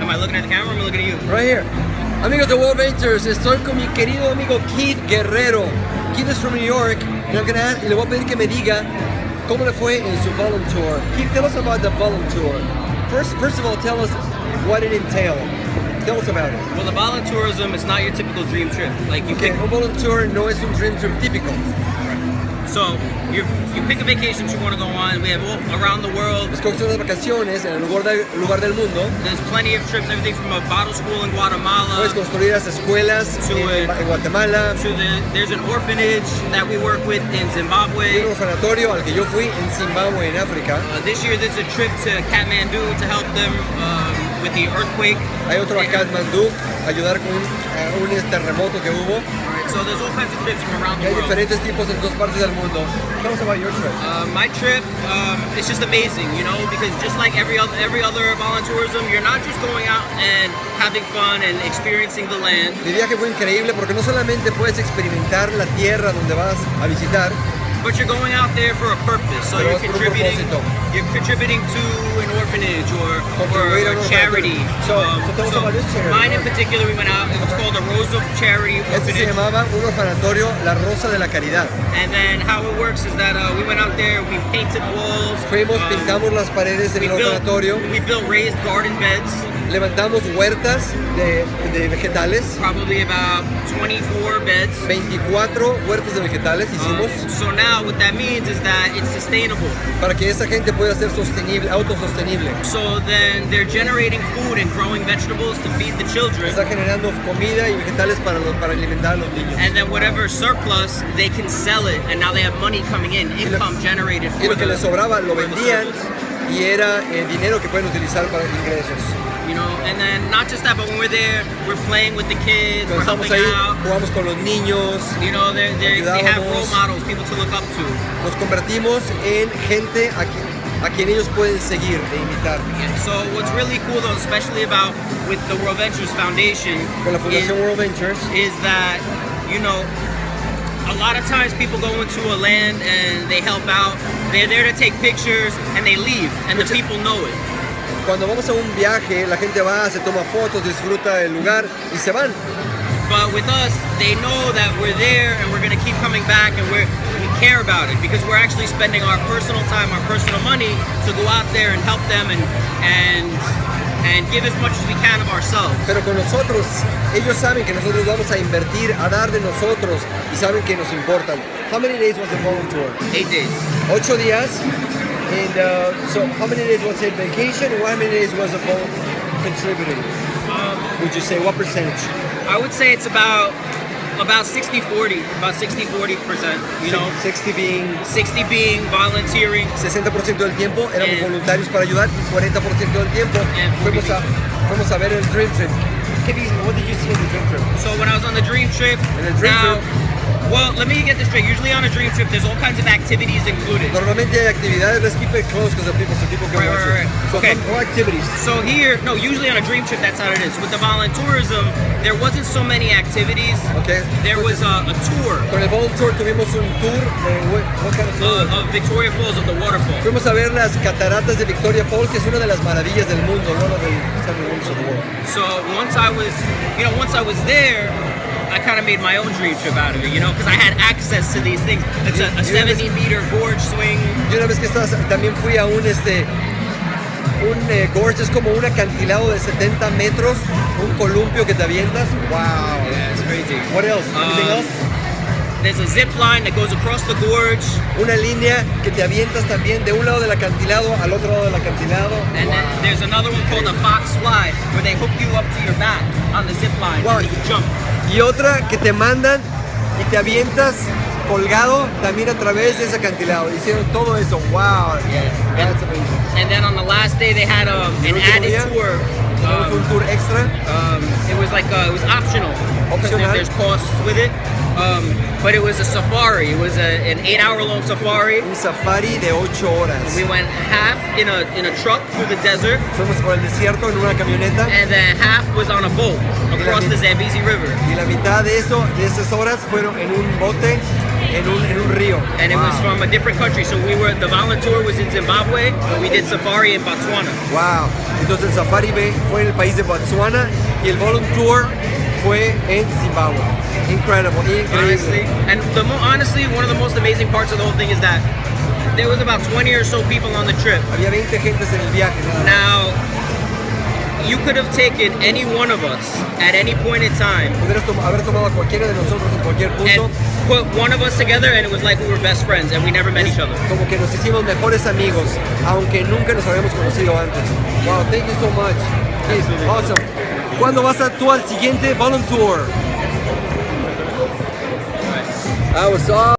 Am I looking at the camera or am I looking at you? Right here. Amigos de Worldventures, estoy con mi querido amigo Keith Guerrero. Keith is from New York y le voy a pedir que me diga cómo le fue en su Voluntour. Keith, tell us about the Voluntour. First of all, tell us what it entailed. Tell us about it. Well, the Voluntourism is not your typical dream trip. Like you Okay, un Voluntour no es un dream trip típico. So you pick a vacation you want to go on. We have all around the world. Escoges unas vacaciones en el lugar del mundo. There's plenty of trips, everything from a bottle school in Guatemala. Puedes construir las escuelas en Guatemala. There's an orphanage that we work with in Zimbabwe. Un orfanatorio al que yo fui en Zimbabwe, en África. This year there's a trip to Kathmandu to help them with the earthquake. Hay otro a Kathmandu, ayudar con un terremoto que hubo. So there's all kinds of trips from around the Hay world. diferentes tipos en todas partes del mundo. Tell us about your trip. My trip, it's just amazing, you know, because just like every other voluntourism, you're not just going out and having fun and experiencing the land. Mi viaje fue increíble porque no solamente puedes experimentar la tierra donde vas a visitar, but you're going out there for a purpose. So you're contributing to an orphanage or a charity. So tell us about this charity. Mine in particular, we went out. It was called the Rose of Charity Este se Orphanage. llamaba un orfanatorio, la Rosa de la Caridad. And then how it works is that we went out there, we painted walls. Pintamos las paredes en el orfanatorio. We built raised garden beds. Levantamos huertas de vegetales. Probably about 24 beds. 24 huertas de vegetales hicimos. So now what that means is that it's sustainable. Para que esa gente pueda ser sostenible, autosostenible. So then they're generating food and growing vegetables to feed the children. Está generando comida y vegetales para alimentar a los niños. And then whatever surplus, they can sell it, and now they have money coming in, income generated for Y lo que les sobraba lo for the vendían service. y era dinero que pueden utilizar para ingresos. You know, and then not just that, but when we're there, we're playing with the kids, we're Cuando estamos helping ahí, out. jugamos con los niños. You know, they have role models, people to look up to. Nos convertimos en gente a quien ellos pueden seguir e imitar. Yeah, so what's really cool though, especially about with the Worldventures Foundation, Con la Fundación Worldventures, is that, you know, a lot of times people go into a land and they help out, they're there to take pictures and they leave and the people know it. cuando vamos a un viaje, la gente va, se toma fotos, disfruta del lugar y se van. But with us, they know that we're there and we're gonna keep coming back and we care about it because we're actually spending our personal time, our personal money to go out there and help them and give as much as we can of ourselves. Pero con nosotros, ellos saben que nosotros vamos a invertir, a dar de nosotros y saben que nos importan. How many days was the Voluntour? 8 days. 8 días. And so how many days was it vacation and how many days was it contributing? Would you say, what percentage? I would say it's about 60-40, about 60-40%, you know. 60 being volunteering. 60% del tiempo éramos voluntarios para ayudar y 40% del tiempo fuimos a ver el Dreamtrip. What did you see in the Dreamtrip? So when I was on the Dreamtrip, well, let me get this straight. Usually on a dream trip, there's all kinds of activities included. Normalmente hay actividades. Let's keep it close because the people can watch it. So okay. What activities? So here, no, usually on a dream trip, that's how it is. With the Voluntourism, there wasn't so many activities. Okay. There was a tour. Con el Voluntour tuvimos un tour what kind of tour? Of Victoria Falls, of the waterfall. Fuimos a ver las cataratas de Victoria Falls, que es una de las maravillas del mundo, one of the 7 wonders of the world. So once I was there, I kind of made my own dream trip out of it, you know, because I had access to these things. It's a 70-meter gorge swing. Y una vez que también fui a un gorge, es como un acantilado de 70 metros, un columpio que te avientas. Wow. Yeah, it's crazy. What else? Anything else? There's a zip line that goes across the gorge. Una línea que te avientas también de un lado del acantilado al otro lado del acantilado. And then there's another one called a fox fly, where they hook you up to your back on the zip line and you jump. Y otra que te mandan y te avientas colgado también a través de ese acantilado. Hicieron todo eso. Wow. Yeah. That's amazing. And then on the last day they had an added tour. Un tour extra. It was optional. Opcional. There's costs with it. But it was a safari. It was an 8-hour-long safari. Un safari de 8 horas. We went half in a truck through the desert. Fuimos por el desierto en una camioneta. And then half was on a boat across the Zambezi River. Y la mitad de esas horas fueron en un bote en un río. And it was from a different country. So the Voluntour was in Zimbabwe, and we did safari in Botswana. Wow. Entonces el Safari fue en el país de Botswana y el Voluntour fue en Zimbabwe. Incredible, Honestly, and honestly, one of the most amazing parts of the whole thing is that there was about 20 or so people on the trip. Había 20 gentes en el viaje. Now, you could have taken any one of us at any point in time Haber tomado a cualquiera de nosotros en cualquier punto. and put one of us together, and it was like we were best friends and we never met each other. Como que nos hicimos mejores amigos, aunque nunca nos habíamos conocido antes. Wow, thank you so much. Keith, awesome. ¿Cuándo vas tú al siguiente Voluntour? That was awesome.